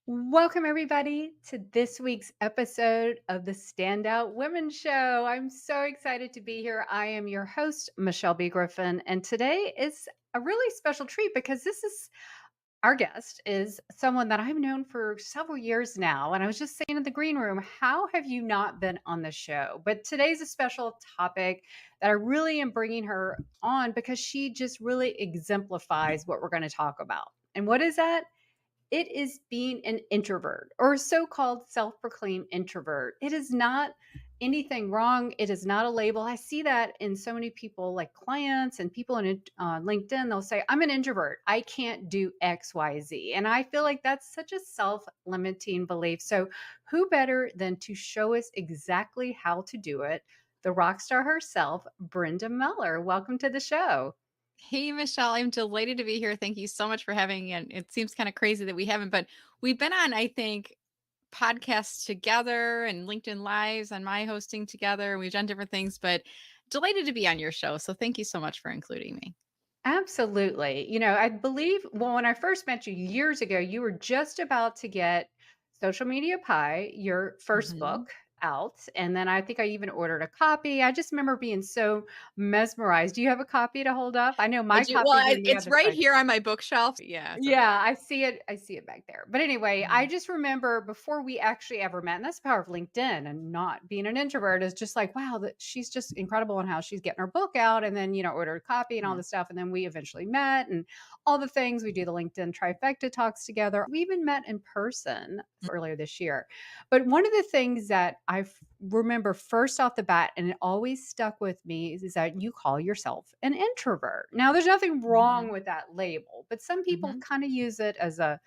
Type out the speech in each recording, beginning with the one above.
Welcome, everybody, to this week's episode of the Standout Women Show. I'm so excited to be here. I am your host, Michelle B Griffin, and today is a really special treat because this is our guest is someone that I've known for several years now. And I was just saying in the green room, how have you not been on the show? But today's a special topic that I really am bringing her on because she just really exemplifies what we're going to talk about. And what is that? It is being an introvert or so called self proclaimed introvert. It is not anything wrong. It is not a label. I see that in so many people, like clients and people in LinkedIn. They'll say, I'm an introvert. I can't do XYZ. And I feel like that's such a self limiting belief. So, who better than to show us exactly how to do it? The rock star herself, Brenda Meller. Welcome to the show. Hey, Michelle, I'm delighted to be here. Thank you so much for having me. And it seems kind of crazy that we haven't, but we've been on, I think, podcasts together and LinkedIn Lives on my hosting together. We've done different things, but delighted to be on your show. So thank you so much for including me. Absolutely. I believe, well, when I first met you years ago, you were just about to get Social Media Pie, your first Mhm. book out. And then I think I even ordered a copy. I just remember being so mesmerized. Do you have a copy to hold up? I know I my do. Well, copy's on the it's other right side. here on my bookshelf. Yeah. So, Yeah, I see it. I see it back there. But anyway, I mhm. just remember before we actually ever met, and that's the power of LinkedIn and not being an introvert is just like, wow, that she's just incredible in how she's getting her book out and then, ordered a copy and all Yeah. this stuff. And then we eventually met and all the things. We do the LinkedIn trifecta talks together. We even met in person earlier this year. But one of the things that remember first off the bat, and it always stuck with me, is that you call yourself an introvert. Now, there's nothing wrong Mhm. with that label, but some people Mhm. kind of use it as a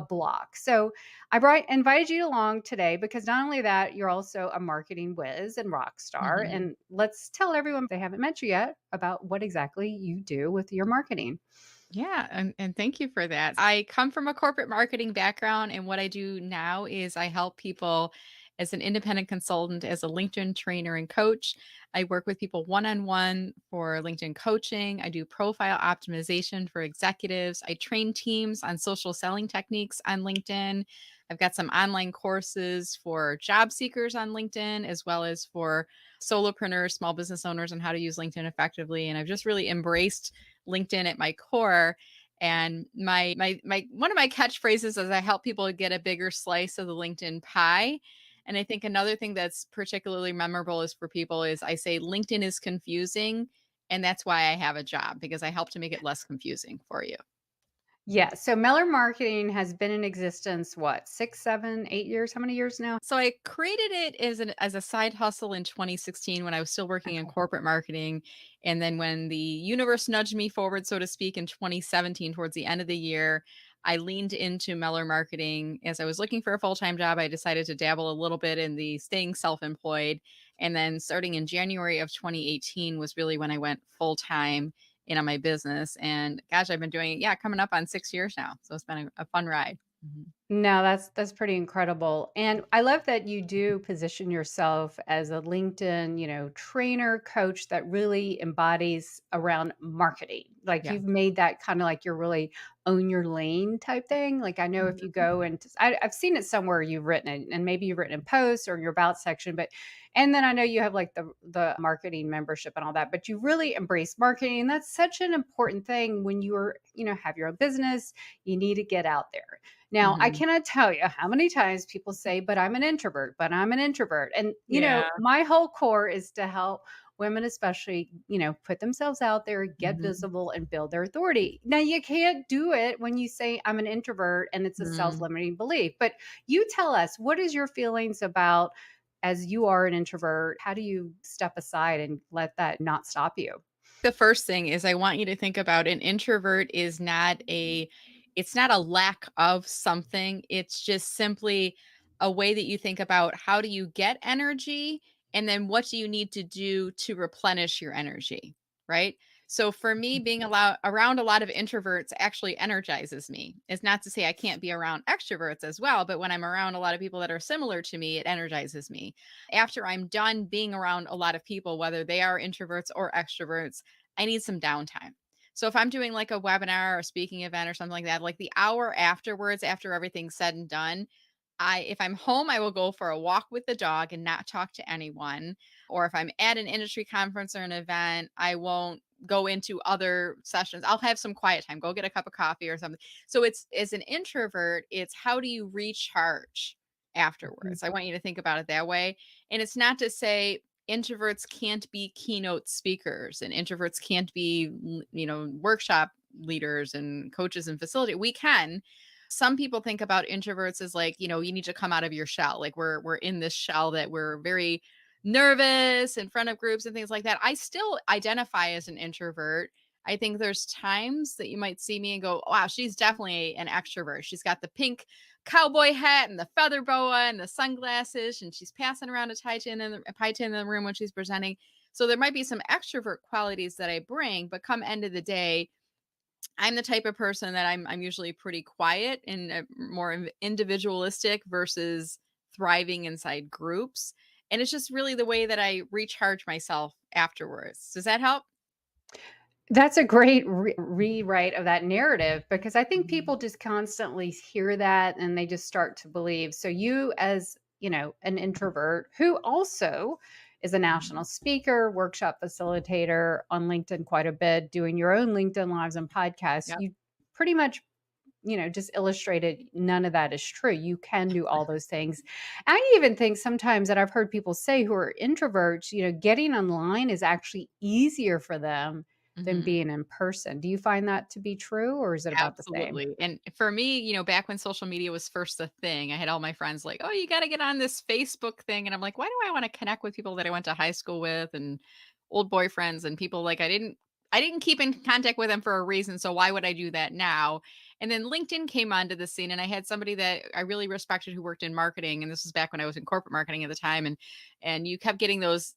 block. So invited you along today because not only that, you're also a marketing whiz and rock star. Mhm. And let's tell everyone if they haven't met you yet about what exactly you do with your marketing. Yeah, and thank you for that. I come from a corporate marketing background, and what I do now is I help people as an independent consultant, as a LinkedIn trainer and coach. I work with people one on one for LinkedIn coaching. I do profile optimization for executives. I train teams on social selling techniques on LinkedIn. I've got some online courses for job seekers on LinkedIn, as well as for solopreneurs, small business owners, on how to use LinkedIn effectively. And I've just really embraced LinkedIn at my core. And my one of my catchphrases is I help people get a bigger slice of the LinkedIn pie. And I think another thing that's particularly memorable is for people is I say LinkedIn is confusing, and that's why I have a job because I help to make it less confusing for you. Yeah. So Meller Marketing has been in existence, what, 6, 7, 8 years? How many years now? So I created it as a side hustle in 2016 when I was still working in Okay. corporate marketing, and then when the universe nudged me forward, so to speak, in 2017 towards the end of the year, I leaned into Meller Marketing. As I was looking for a full-time job, I decided to dabble a little bit in the staying self-employed, and then starting in January of 2018 was really when I went full-time in on my business. And gosh, I've been doing it, yeah, coming up on 6 years now. So it's been a fun ride. Mhm. No, that's pretty incredible. And I love that you do position yourself as a LinkedIn, trainer, coach that really embodies around marketing. Like Yeah. you've made that kind of like you're really own your lane type thing. Like I know if you Mhm. go and I've seen it somewhere you've written it, and maybe you've written in posts or in your about section, but and then I know you have like the marketing membership and all that, but you really embrace marketing. And that's such an important thing when you're, have your own business, you need to get out there. Now, I Mhm. cannot tell you how many times people say, but I'm an introvert, but I'm an introvert. And, Yeah. my whole core is to help women, especially, put themselves out there, get Mhm. visible, and build their authority. Now, you can't do it when you say, I'm an introvert, and it's a self Mm. limiting belief. But you tell us, what is your feelings about as you are an introvert? How do you step aside and let that not stop you? The first thing is I want you to think about an introvert is not it's not a lack of something. It's just simply a way that you think about how do you get energy and then what do you need to do to replenish your energy, right? So for me, being around a lot of introverts actually energizes me. It's not to say I can't be around extroverts as well, but when I'm around a lot of people that are similar to me, it energizes me. After I'm done being around a lot of people, whether they are introverts or extroverts, I need some downtime. So if I'm doing like a webinar or speaking event or something like that, like the hour afterwards, after everything's said and done, if I'm home, I will go for a walk with the dog and not talk to anyone. Or if I'm at an industry conference or an event, I won't go into other sessions. I'll have some quiet time, go get a cup of coffee or something. So it's as an introvert, it's how do you recharge Mhm. afterwards? I want you to think about it that way. And it's not to say introverts can't be keynote speakers and introverts can't be, workshop leaders and coaches and facility. We can. Some people think about introverts as like, you need to come out of your shell. Like we're in this shell that we're very nervous in front of groups and things like that. I still identify as an introvert. I think there's times that you might see me and go, wow, she's definitely an extrovert. She's got the pink cowboy hat and the feather boa and the sunglasses, and she's passing around a pie tin in the room when she's presenting. So there might be some extrovert qualities that I bring, but come end of the day, I'm the type of person that I'm usually pretty quiet and more individualistic versus thriving inside groups. And it's just really the way that I recharge myself afterwards. Does that help? That's a great rewrite of that narrative because I think Mhm. people just constantly hear that and they just start to believe. So you as, an introvert who also is a national speaker, workshop facilitator on LinkedIn quite a bit, doing your own LinkedIn lives and podcasts, Yep. you pretty much just illustrated none of that is true. You can do all those things. I even think sometimes that I've heard people say who are introverts, getting online is actually easier for them than Mhm. being in person. Do you find that to be true or is it about the same? Absolutely. And for me, back when social media was first a thing, I had all my friends like, "Oh, you got to get on this Facebook thing." And I'm like, "Why do I want to connect with people that I went to high school with and old boyfriends and people like I didn't keep in contact with them for a reason, so why would I do that now?" And then LinkedIn came onto the scene and I had somebody that I really respected who worked in marketing, and this was back when I was in corporate marketing at the time, and you kept getting those,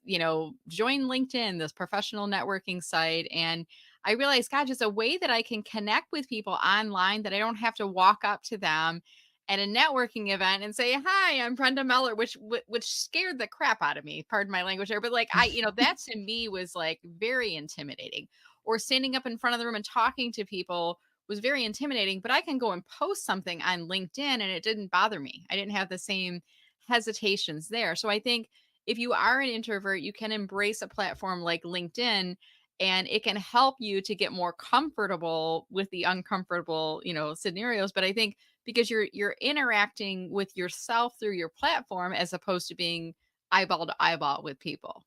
join LinkedIn, this professional networking site, and I realized, God, just a way that I can connect with people online that I don't have to walk up to them at a networking event and say, "Hi, I'm Brenda Meller," which scared the crap out of me. Pardon my language there, but like that to me was like very intimidating. Or standing up in front of the room and talking to people was very intimidating. But I can go and post something on LinkedIn and it didn't bother me. I didn't have the same hesitations there. So I think if you are an introvert, you can embrace a platform like LinkedIn and it can help you to get more comfortable with the uncomfortable, scenarios. But I think because you're interacting with yourself through your platform as opposed to being eyeball to eyeball with people.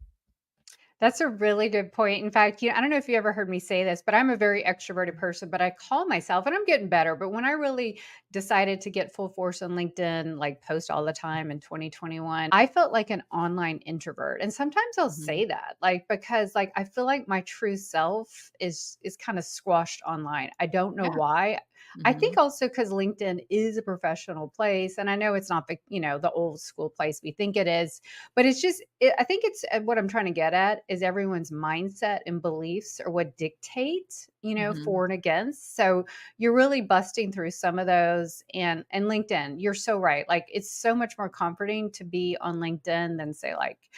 That's a really good point. In fact, I don't know if you ever heard me say this, but I'm a very extroverted person, but I call myself, and I'm getting better. But when I really decided to get full force on LinkedIn, like post all the time in 2021, I felt like an online introvert. And sometimes I'll Mhm. say that, like, because like I feel like my true self is kind of squashed online. I don't know Yeah. why. I think Mhm. also because LinkedIn is a professional place. And I know it's not the old school place we think it is, but it's just I think it's what I'm trying to get at is everyone's mindset and beliefs are what dictate, Mhm. for and against. So you're really busting through some of those and LinkedIn, you're so right. Like it's so much more comforting to be on LinkedIn than say like,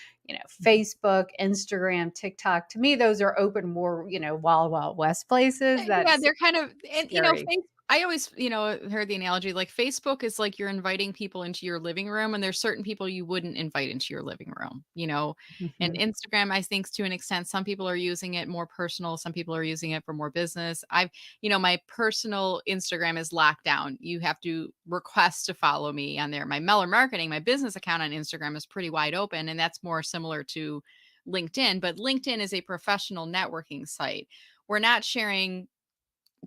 Mhm. Facebook, Instagram, TikTok. To me, those are open more, wild, wild west places. Yeah, That's they're kind of and, scary. I always, heard the analogy, like, Facebook is like you're inviting people into your living room, and there's certain people you wouldn't invite into your living room. And Mhm. Instagram, I think to an extent, some people are using it more personal, some people are using it for more business. My personal Instagram is locked down. You have to request to follow me on there. My Meller Marketing, my business account on Instagram is pretty wide open, and that's more similar to LinkedIn, but LinkedIn is a professional networking site. We're not sharing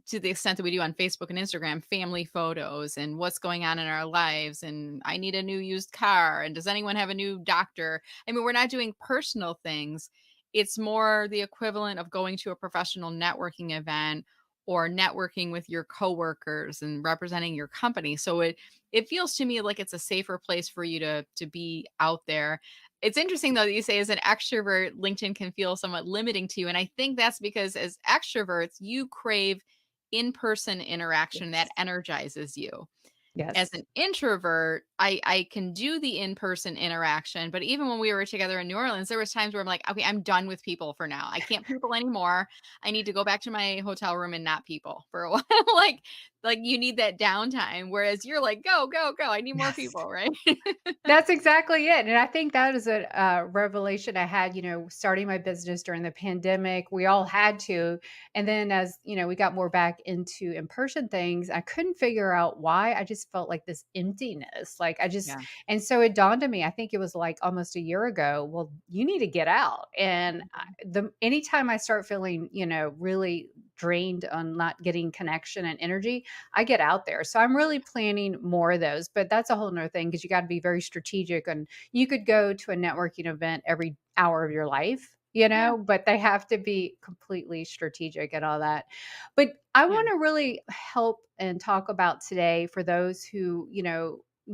to the extent that we do on Facebook and Instagram, family photos and what's going on in our lives. And I need a new used car. And does anyone have a new doctor? I mean, we're not doing personal things. It's more the equivalent of going to a professional networking event or networking with your coworkers and representing your company. So it feels to me like it's a safer place for you to be out there. It's interesting though that you say as an extrovert, LinkedIn can feel somewhat limiting to you. And I think that's because as extroverts, you crave in-person interaction that Yes. energizes you. As Yes. an introvert, I can do the in-person interaction, but even when we were together in New Orleans, there was times where I'm like, "Okay, I'm done with people for now. I can't people anymore. I need to go back to my hotel room and not people for a while." Like you need that downtime, whereas you're like, "Go, go, go. I need more Yes. people," right? That's exactly it, and I think that is a, revelation I had, starting my business during the pandemic. We all had to, and then as, we got more back into in-person things, I couldn't figure out why. I just felt like this emptiness, like, I just Yeah. and so it dawned on me, I think it was, like, almost a year ago, well, you need to get out, and Mhm. the anytime I start feeling, really drained on not getting connection and energy, I get out there. So I'm really planning more of those, but that's a whole nother thing because you got to be very strategic. And you could go to a networking event every hour of your life, Yeah, but they have to be completely strategic and all that. But I yeah. want to really help and talk about today for those who,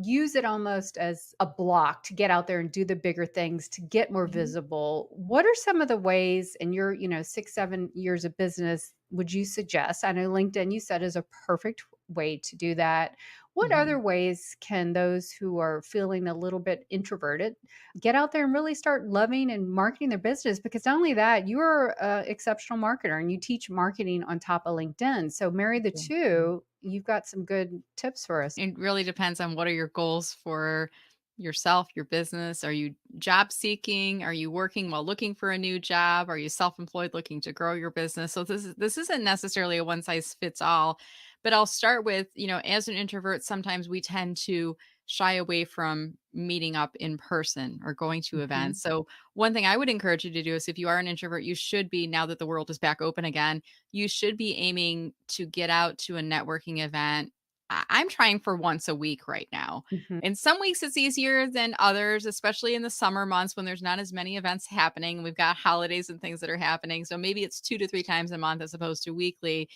use it almost as a block to get out there and do the bigger things to get more Mhm. visible. What are some of the ways in your, 6, 7 years of business would you suggest? I know LinkedIn, you said, is a perfect way to do that. What Mhm. other ways can those who are feeling a little bit introverted get out there and really start loving and marketing their business? Because not only that, you're an exceptional marketer and you teach marketing on top of LinkedIn. So marry the Yeah. two, you've got some good tips for us. It really depends on what are your goals for yourself, your business. Are you job seeking? Are you working while looking for a new job? Are you self-employed looking to grow your business? So this isn't necessarily a one size fits all, but I'll start with, as an introvert, sometimes we tend to shy away from meeting up in person or going to Mhm, events. So one thing I would encourage you to do is if you are an introvert, you should be, now that the world is back open again, you should be aiming to get out to a networking event. I'm trying for once a week right now. mhm. And some weeks it's easier than others, especially in the summer months when there's not as many events happening. We've got holidays and things that are happening. So maybe it's 2 to 3 times a month as opposed to weekly.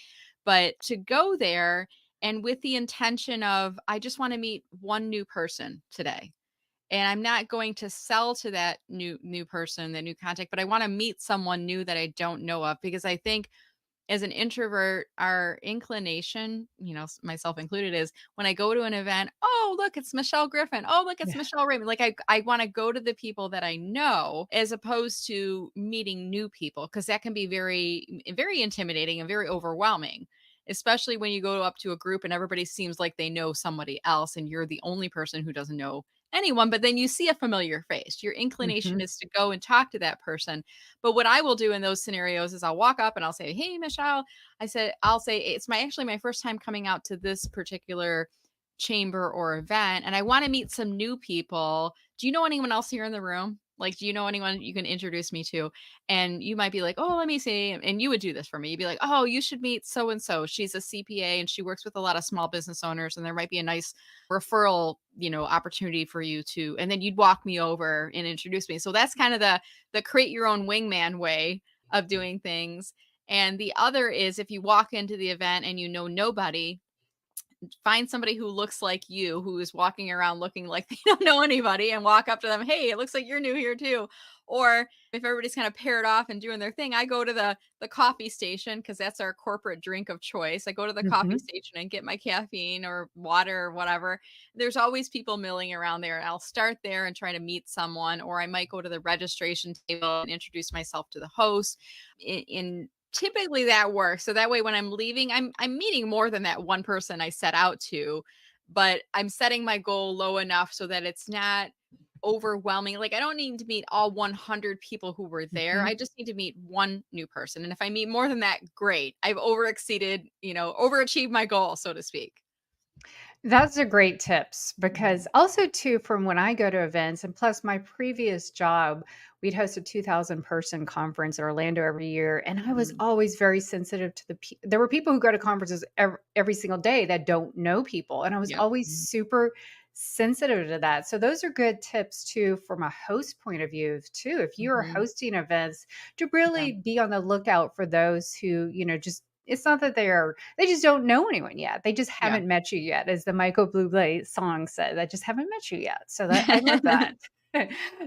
But to go there and with the intention of, I just want to meet one new person today. And I'm not going to sell to that new person, that new contact, but I want to meet someone new that I don't know of because I think as an introvert, our inclination, myself included, is when I go to an event, oh, look, it's Michelle Griffin. Oh, look, it's Yeah. Michelle Raymond. Like I want to go to the people that I know as opposed to meeting new people because that can be very intimidating and very overwhelming, especially when you go up to a group and everybody seems like they know somebody else and you're the only person who doesn't know anyone, but then you see a familiar face. Your inclination Mhm, is to go and talk to that person, but what I will do in those scenarios is I'll walk up and I'll say, "Hey, Michelle," I'll say, "It's my first time coming out to this particular chamber or event, and I want to meet some new people. Do you know anyone else here in the room? Like, do you know anyone you can introduce me to?" And you might be like, "Oh, let me see." And you would do this for me. You'd be like, "Oh, you should meet so and so. She's a CPA and she works with a lot of small business owners, and there might be a nice referral, opportunity for you to." And then you'd walk me over and introduce me. So that's kind of the create your own wingman way of doing things. And the other is if you walk into the event and you know nobody, find somebody who looks like you, who is walking around looking like they don't know anybody, and walk up to them. Hey, it looks like you're new here too. Or if everybody's kind of paired off and doing their thing, I go to the coffee station because that's our corporate drink of choice. I go to the coffee mhm. station and get my caffeine or water or whatever. There's always people milling around there. And I'll start there and try to meet someone, or I might go to the registration table and introduce myself to the host. In typically that works. So that way when I'm leaving, I'm meeting more than that one person I set out to, but I'm setting my goal low enough so that it's not overwhelming. Like I don't need to meet all 100 people who were there. Mhm. I just need to meet one new person. And if I meet more than that, great. I've overachieved my goal, so to speak. That's a great tips Mhm. because also too from when I go to events and plus my previous job, we'd host a 2,000 person conference in Orlando every year, and I was Mhm. always very sensitive to there were people who go to conferences every single day that don't know people, and I was Yep. always Mhm. super sensitive to that. So those are good tips too from a host point of view too. If you are Mhm. hosting events, to Yeah. really be on the lookout for those who, just it's not that they just don't know anyone yet. They just Yeah. haven't met you yet, as the Michael Bublé song says. "I just haven't met you yet." So that I love that.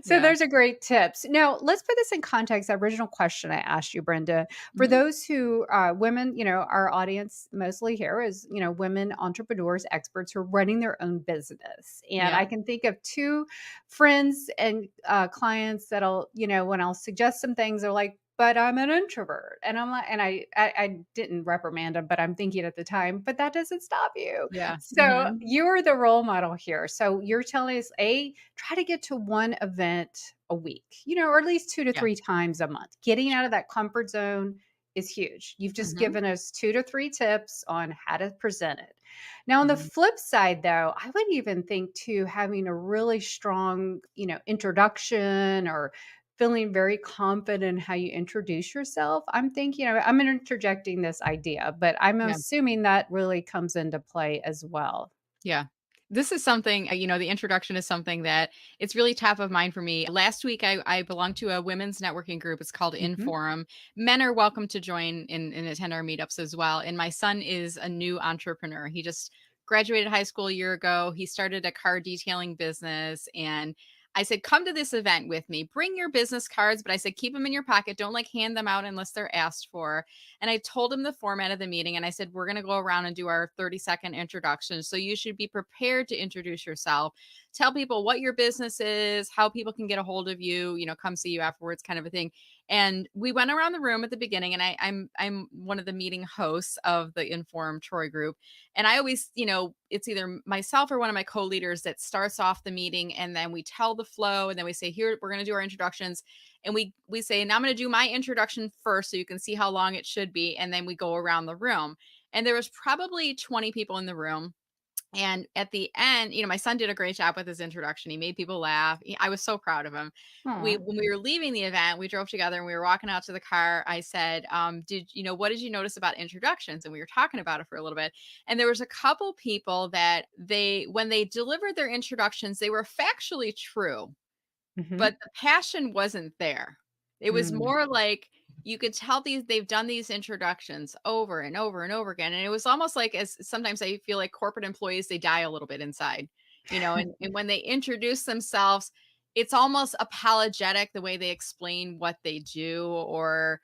So Yeah. those are great tips. Now, let's put this in context. The original question I asked you, Brenda, for Mhm. those who, women, our audience mostly here is, women entrepreneurs, experts who are running their own business. And Yeah. I can think of two friends and clients that'll, when I'll suggest some things, they're like, but I'm an introvert. And I'm like, and I didn't reprimand them, but I'm thinking at the time, but that doesn't stop you. Yeah. So Mhm. you're the role model here. So you're telling us, try to get to one event a week, or at least two to Yeah. three times a month. Getting out of Sure. that comfort zone is huge. You've just Mhm. given us two to three tips on how to present it. Now, on the Mhm. flip side, though, I would even think too having a really strong, introduction or feeling very confident in how you introduce yourself. I'm thinking, I'm interjecting this idea, but I'm Yeah. assuming that really comes into play as well. Yeah. This is something, the introduction is something that it's really top of mind for me. Last week, I belong to a women's networking group. It's called Mhm. Inforum. Men are welcome to join and attend our meetups as well. And my son is a new entrepreneur. He just graduated high school a year ago. He started a car detailing business. And I said, come to this event with me. Bring your business cards, but I said, keep them in your pocket. Don't like hand them out unless they're asked for. And I told him the format of the meeting and I said, we're going to go around and do our 30-second introduction. So you should be prepared to introduce yourself, tell people what your business is, how people can get a hold of you, come see you afterwards, kind of a thing. And we went around the room at the beginning and I'm one of the meeting hosts of the Inform Troy group. And I always, it's either myself or one of my co-leaders that starts off the meeting and then we tell the flow and then we say, here, we're going to do our introductions. And we say, and I'm going to do my introduction first so you can see how long it should be. And then we go around the room. And there was probably 20 people in the room. And at the end, my son did a great job with his introduction. He made people laugh. I was so proud of him. Aw. When we were leaving the event, we drove together and we were walking out to the car. I said, what did you notice about introductions? And we were talking about it for a little bit. And there was a couple people that when they delivered their introductions, they were factually true, Mhm. but the passion wasn't there. It was Mm. more like you could tell they've done these introductions over and over and over again, and it was almost like as sometimes I feel like corporate employees, they die a little bit inside, and when they introduce themselves, it's almost apologetic the way they explain what they do, or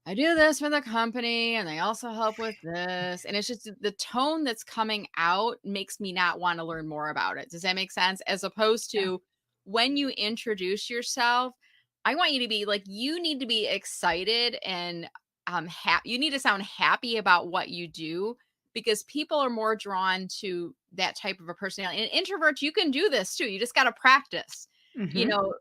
I do this for the company and they also help with this. And it's just the tone that's coming out makes me not want to learn more about it. Does that make sense? As opposed Yeah. to when you introduce yourself, I want you to be like, you need to be excited and you need to sound happy about what you do because people are more drawn to that type of a personality. And introverts, you can do this too. You just got to practice. Mhm.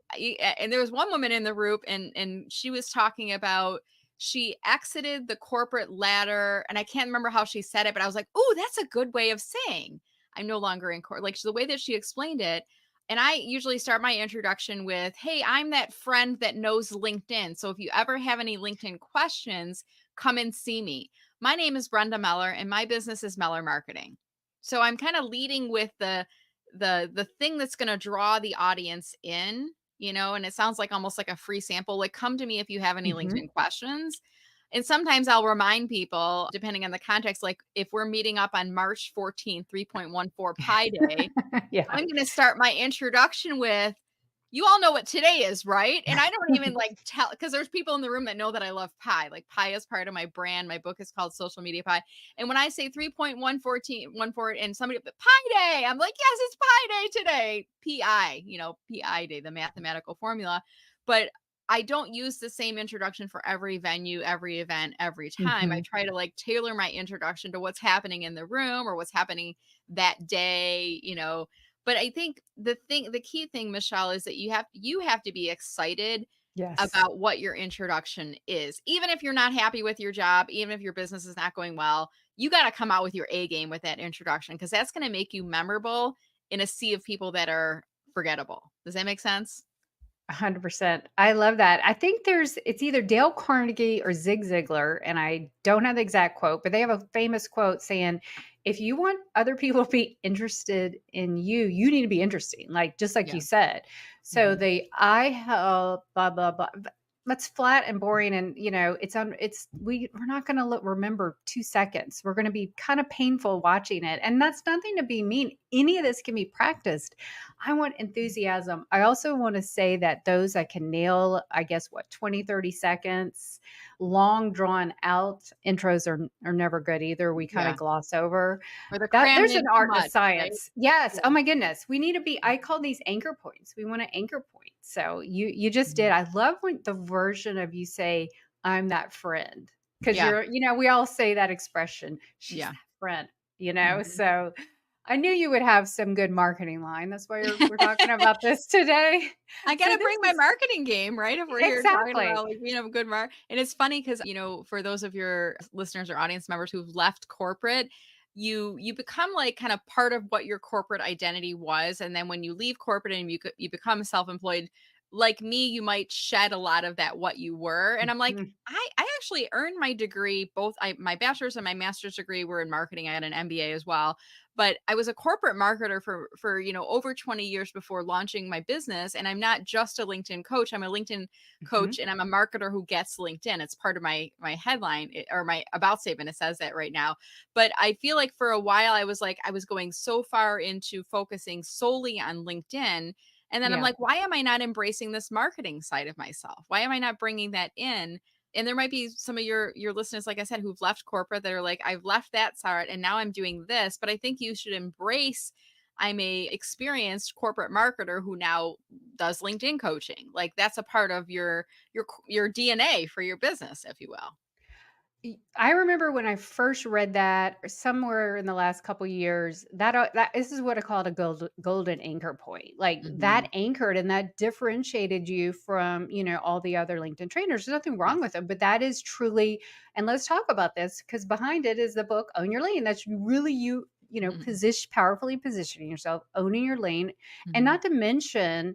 And there was one woman in the group and she was talking about she exited the corporate ladder, and I can't remember how she said it, but I was like, "Oh, that's a good way of saying I'm no longer in court." Like the way that she explained it. And I usually start my introduction with, "Hey, I'm that friend that knows LinkedIn. So if you ever have any LinkedIn questions, come and see me. My name is Brenda Meller, and my business is Meller Marketing." So I'm kind of leading with the thing that's going to draw the audience in, and it sounds like almost like a free sample, like come to me if you have any Mhm. LinkedIn questions. And sometimes I'll remind people depending on the context, like if we're meeting up on March 14th 3.14 pi day, Yeah. I'm going to start my introduction with, you all know what today is, right? And I don't even like tell, because there's people in the room that know that I love pie. Like pie is part of my brand. My book is called Social Media Pie. And when I say 3.114 and somebody, pie day, I'm like, yes, it's pie day today. PI, PI day, the mathematical formula. But I don't use the same introduction for every venue, every event, every time. I Mhm. try to like tailor my introduction to what's happening in the room or what's happening that day, but I think the key thing, Michelle, is that you have to be excited Yes. about what your introduction is. Even if you're not happy with your job, even if your business is not going well, you got to come out with your A game with that introduction because that's going to make you memorable in a sea of people that are forgettable. Does that make sense? 100%. I love that. I think it's either Dale Carnegie or Zig Ziglar, and I don't have the exact quote, but they have a famous quote saying, if you want other people to be interested in you, you need to be interesting, just like Yeah. you said. So Mhm. the I help, blah, blah, blah. that's flat and boring, and we're not going to remember 2 seconds. We're going to be kind of painful watching it, and that's nothing to be mean. Any of this can be practiced. I want enthusiasm. I also want to say that those that can nail, I guess, what, 20, 30 seconds, long drawn out intros are never good either. We kind of Yeah. gloss over Or they're that. crammed There's in an too art and a much, right? science. Yes. Yeah. Oh my goodness. We need to be, I call these anchor points. We want to anchor point. So you just did. Mhm. I love when the version of you say, I'm that friend. Because Yeah. we all say that expression. She's Yeah. that friend, Mhm. So I knew you would have some good marketing line. That's why we're talking about this today. I So gotta this bring my is marketing game, right? If we're here talking exactly. about, like, being a good and it's funny because, for those of your listeners or audience members who've left corporate, you become, like, kind of part of what your corporate identity was, and then when you leave corporate and you become self-employed, like me, you might shed a lot of that what you were, and I'm like, Mhm. I actually earned my degree, both my bachelor's and my master's degree were in marketing. I had an MBA as well, but I was a corporate marketer for over 20 years before launching my business, and I'm not just a LinkedIn coach. I'm a LinkedIn coach, Mhm. and I'm a marketer who gets LinkedIn. It's part of my headline, or my about statement. It says that right now. But I feel like for a while I was like I was going so far into focusing solely on LinkedIn, and then I'm Yeah. like, why am I not embracing this marketing side of myself? Why am I not bringing that in? And there might be some of your listeners, like I said, who've left corporate that are like, I've left that side and now I'm doing this. But I think you should embrace, I'm a experienced corporate marketer who now does LinkedIn coaching. Like, that's a part of your DNA for your business, if you will. I remember when I first read that, or somewhere in the last couple years, that this is what I called a golden anchor point. Like that Hmm. anchored and that differentiated you from, all the other LinkedIn trainers. There's nothing wrong with Yes. them, but that is truly, and let's talk about this because behind it is the book Own Your Lane. That's really Hmm. powerfully positioning yourself, owning your lane, and Hmm. not to mention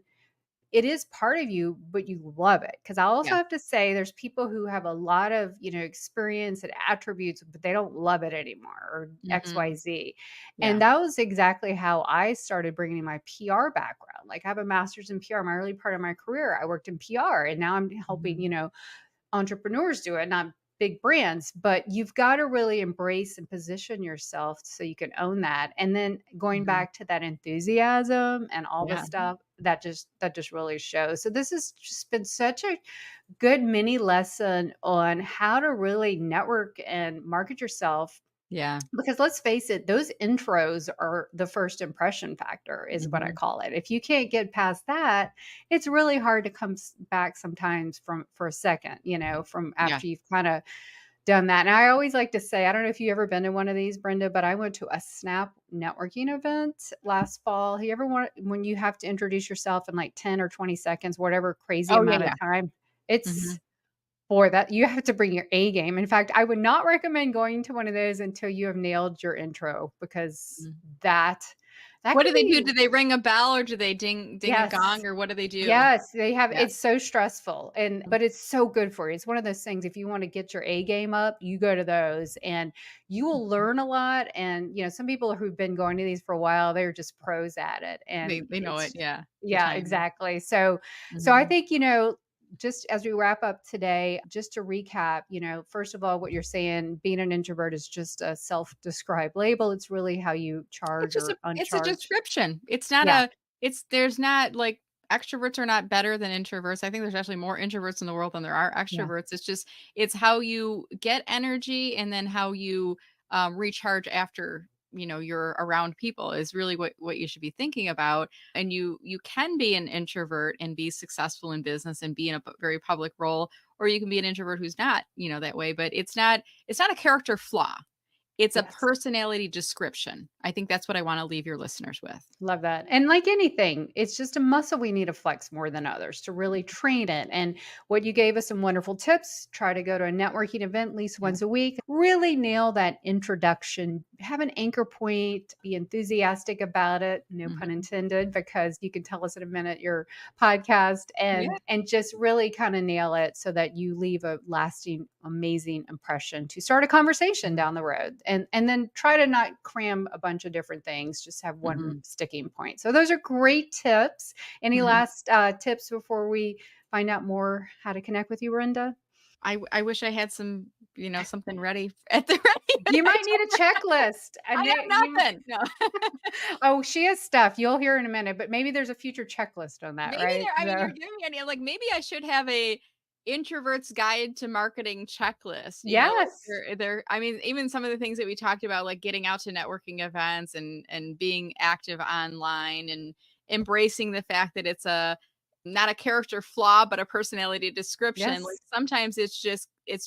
it is part of you, but you love it. Because I also Yeah. have to say, there's people who have a lot of, experience and attributes, but they don't love it anymore or Hmm. XYZ. And Yeah. that was exactly how I started bringing my PR background. Like I have a master's in PR. My early part of my career, I worked in PR, and now I'm helping, Hmm. entrepreneurs do it, not big brands, but you've got to really embrace and position yourself so you can own that. And then going Hmm. back to that enthusiasm and all the Yeah. stuff that just really shows. So this has just been such a good mini lesson on how to really network and market yourself Yeah. because let's face it, those intros are the first impression factor, is what I Hmm. call it. If you can't get past that, it's really hard to come back sometimes from for a second, from Yeah. after you've kind of done that. And I always like to say, I don't know if you ever been to one of these, Brenda, but I went to a Snap networking event last fall. You ever want when you have to introduce yourself in like 10 or 20 seconds, whatever crazy Oh, yeah. amount of Yeah. time? Hmm. It's Boy, that you have to bring your A game. In fact, I would not recommend going to one of those until you have nailed your intro because that that What can do they do? be Do they ring a bell, or do they ding a yes. gong, or what do they do? Yes, they have Yeah. it's so stressful but it's so good for you. It's one of those things if you want to get your A game up, you go to those and you will Mhm. learn a lot and some people who've been going to these for a while, they're just pros at it and They know it, it's yeah, the yeah, timing. exactly. So I Mhm. think, just as we wrap up today, just to recap, first of all, what you're saying, being an introvert is just a self-described label. It's really how you charge or It's a uncharge. description. It's not Yeah. a it's there's not, like, extroverts are not better than introverts. I think there's actually more introverts in the world than there are Yeah. extroverts. It's how you get energy, and then how you, recharge after, you're around people is really what you should be thinking about. And you can be an introvert and be successful in business and be in a very public role, or you can be an introvert who's not, that way, but it's not a character flaw. It's a Yes. personality description. I think that's what I wanna leave your listeners with. Love that. And like anything, it's just a muscle we need to flex more than others to really train it. And what you gave us some wonderful tips. Try to go to a networking event at least Yeah. once a week. Really nail that introduction. Have an anchor point. Be enthusiastic about it. No pun Mhm. intended, because you can tell us in a minute your podcast Yeah. and just really kind of nail it so that you leave a lasting, amazing impression to start a conversation Mhm. down the road. And then try to not cram a bunch of different things. Just have one Mhm. sticking point. So those are great tips. Any Mhm. last tips before we find out more how to connect with you, Brenda? I wish I had some, something ready at the ready, but You I might need a don't. checklist, I and have nothing. No. oh, she has stuff. You'll hear in a minute, but maybe there's a future checklist on that, Maybe right? there I mean, So you're giving me an idea, like, maybe I should have a introvert's guide to marketing checklist, like, yes. I mean, even some of the things that we talked about, like getting out to networking events and being active online and embracing the fact that it's not a character flaw, but a personality description. Like, Yes. sometimes it's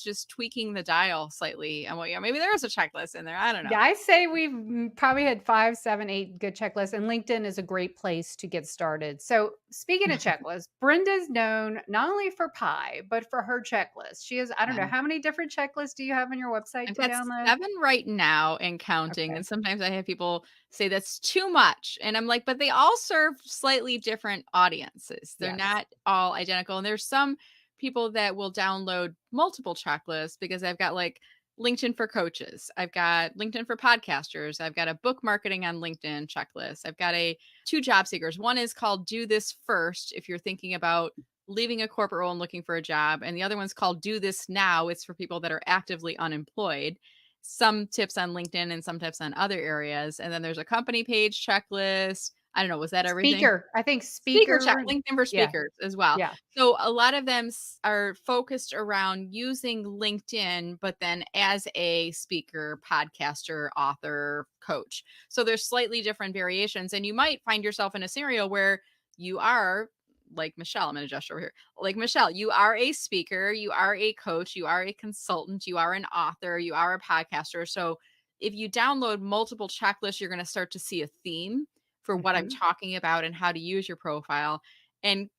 just tweaking the dial slightly, and, well, yeah, maybe there is a checklist in there, I don't know. Yeah, I say we've probably had 5, 7, 8 good checklists, and LinkedIn is a great place to get started. So, speaking of checklists, Brenda's known not only for pie, but for her checklist. She has, I don't know, Yeah. how many different checklists do you have on your website I've to got download? 7 right now and counting, Okay. and sometimes I have people say that's too much, and I'm like, "But they all serve slightly different audiences. They're Yes. not all identical," and there's some people that will download multiple checklists because I've got, like, LinkedIn for coaches, I've got LinkedIn for podcasters, I've got a book marketing on LinkedIn checklist, I've got a 2 job seekers. One is called "Do This First" if you're thinking about leaving a corporate role and looking for a job. And the other one's called "Do This Now." It's for people that are actively unemployed. Some tips on LinkedIn and some tips on other areas. And then there's a company page checklist. I don't know. Was that everything? Speaker. I think Speaker chat, speaker. LinkedIn for Yeah. speakers as well. Yeah. So a lot of them are focused around using LinkedIn, but then as a speaker, podcaster, author, coach. So there's slightly different variations. And you might find yourself in a scenario where you are like Michelle. I'm going to gesture over here. Like Michelle, you are a speaker, you are a coach, you are a consultant, you are an author, you are a podcaster. So if you download multiple checklists, you're going to start to see a theme for what I'm Mhm. talking about and how to use your profile. And,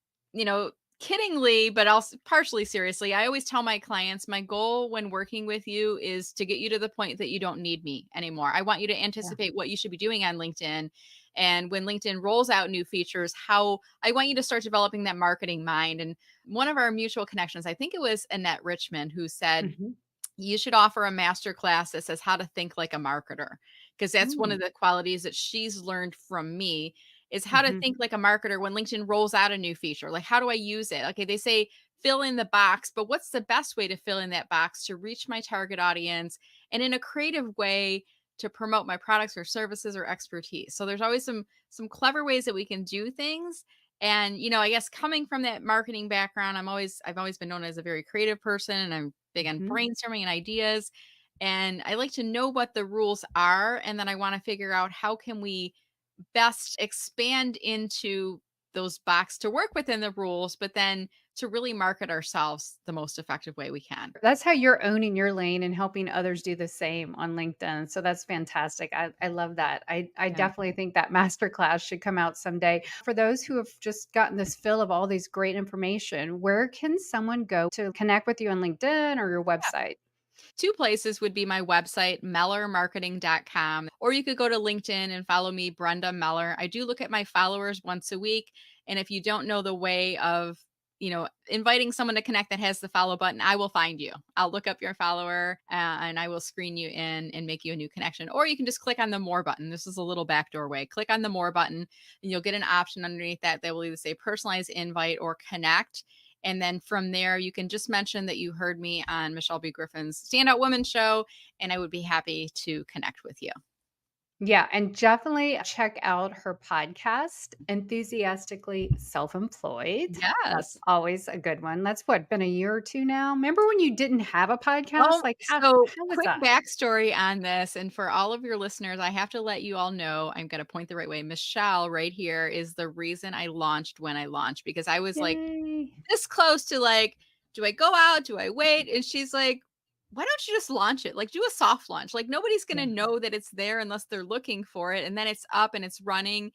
kiddingly, but also partially seriously, I always tell my clients my goal when working with you is to get you to the point that you don't need me anymore. I want you to Yeah. anticipate what you should be doing on LinkedIn. And when LinkedIn rolls out new features, how I want you to start developing that marketing mind. And one of our mutual connections, I think it was Annette Richmond, who said, Mhm. you should offer a master class that says how to think like a marketer, because that's one of Mm. the qualities that she's learned from me is how to Mhm. think like a marketer when LinkedIn rolls out a new feature. Like, how do I use it? Okay, they say fill in the box, but what's the best way to fill in that box to reach my target audience and in a creative way to promote my products or services or expertise? So there's always some clever ways that we can do things. And, I guess coming from that marketing background, I've always been known as a very creative person, and I'm big on Mhm. brainstorming and ideas. And I like to know what the rules are, and then I want to figure out how can we best expand into those box to work within the rules, but then to really market ourselves the most effective way we can. That's how you're owning your lane and helping others do the same on LinkedIn. So that's fantastic. I love that. I Yeah. definitely think that masterclass should come out someday. For those who have just gotten this fill of all these great information, where can someone go to connect with you on LinkedIn or your website? 2 places would be my website, mellermarketing.com, or you could go to LinkedIn and follow me, Brenda Meller. I do look at my followers once a week. And if you don't know the way of, inviting someone to connect that has the follow button, I will find you. I'll look up your follower and I will screen you in and make you a new connection. Or you can just click on the more button. This is a little backdoor way. Click on the more button and you'll get an option underneath that will either say personalized invite or connect. And then from there, you can just mention that you heard me on Michelle B Griffin's Standout Women show, and I would be happy to connect with you. Yeah, and definitely check out her podcast, Enthusiastically Self-Employed. That's Yes. always a good one. That's what, been a year or 2 now? Remember when you didn't have a podcast? Well, Like, so how was quick that? backstory on this. And for all of your listeners, I have to let you all know I'm going to point the right way. Michelle, right here, is the reason I launched when I launched because I was like, Yay. this close to like, do I go out? Do I wait? And she's like, why don't you just launch it? Like, do a soft launch. Like, nobody's going to Yeah. know that it's there unless they're looking for it. And then it's up and it's running. And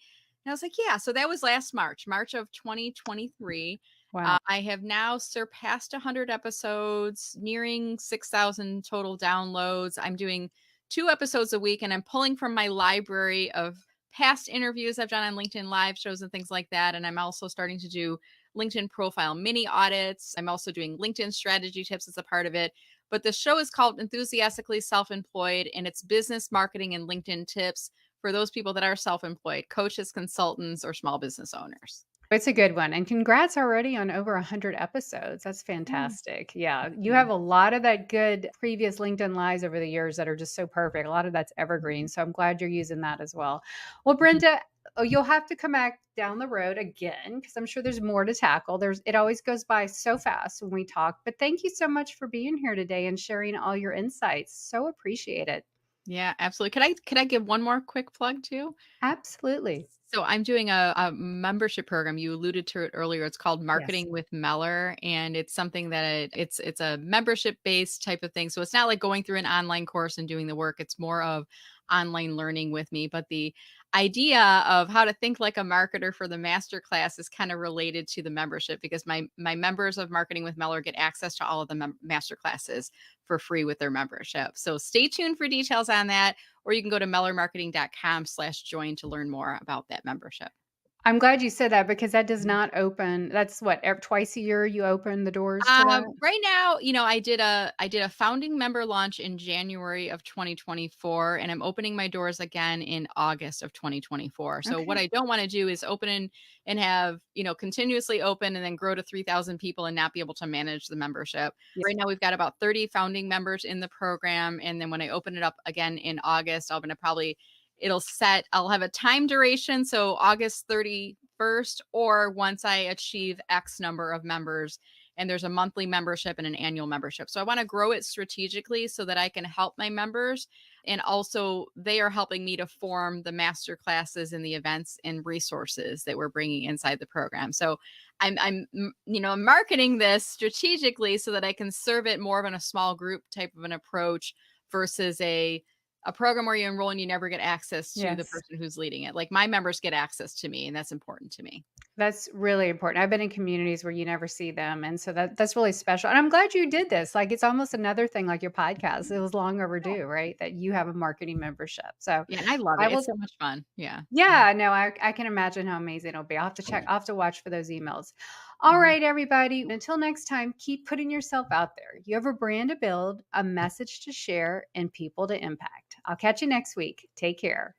I was like, yeah. So that was last March, March of 2023. Wow. I have now surpassed 100 episodes, nearing 6,000 total downloads. I'm doing 2 episodes a week and I'm pulling from my library of past interviews I've done on LinkedIn live shows and things like that. And I'm also starting to do LinkedIn profile mini audits. I'm also doing LinkedIn strategy tips as a part of it. But the show is called Enthusiastically Self Employed, and it's business marketing and LinkedIn tips for those people that are self employed, coaches, consultants, or small business owners. It's a good one, and congrats already on over 100 episodes. That's Yeah, fantastic. Yeah, thank you have you. a lot of that good previous LinkedIn lives over the years that are just so perfect. A lot of that's evergreen, so I'm glad you're using that as well. Well, Brenda, oh, you'll have to come back down the road again because I'm sure there's more to tackle. It always goes by so fast when we talk, but thank you so much for being here today and sharing all your insights. So appreciate it. Yeah, absolutely. Could I give one more quick plug too? Absolutely. So I'm doing a membership program. You alluded to it earlier. It's called Yes. Marketing with Meller, and it's something that it's a membership based type of thing. So it's not like going through an online course and doing the work. It's more of online learning with me. But the idea of how to think like a marketer for the master class is kind of related to the membership because my members of Marketing with Meller get access to all of the master classes for free with their membership. So stay tuned for details on that, or you can go to mellermarketing.com/join to learn more about that membership. I'm glad you said that because that does Mhm. not open that's what, twice a year you open the doors to that? Right now, I did a founding member launch in January of 2024, and I'm opening my doors again in August of 2024. So what Okay. I don't want to do is open and have, continuously open and then grow to 3,000 people and not be able to manage the membership. Yeah. Right now we've got about 30 founding members in the program, and then when I open it up again in August, I'll have a time duration, so August 31st or once I achieve X number of members, and there's a monthly membership and an annual membership. So I want to grow it strategically so that I can help my members. And also, they are helping me to form the master classes and the events and resources that we're bringing inside the program. So I'm marketing this strategically so that I can serve it more of in a small group type of an approach versus a program where you enroll and you never get access to the Yes. person who's leading it. Like my members get access to me, and that's important to me. That's really important. I've been in communities where you never see them, and so that's really special, and I'm glad you did this. Like, it's almost another thing like your podcast. It was long overdue, right? That you have a marketing membership. So, Yeah, and I love I it. It's will so much fun. Yeah. yeah, no, I can imagine how amazing it'll be. I'll have to watch for those emails. All Mhm. right, everybody. Until next time, keep putting yourself out there. You have a brand to build, a message to share, and people to impact. I'll catch you next week. Take care.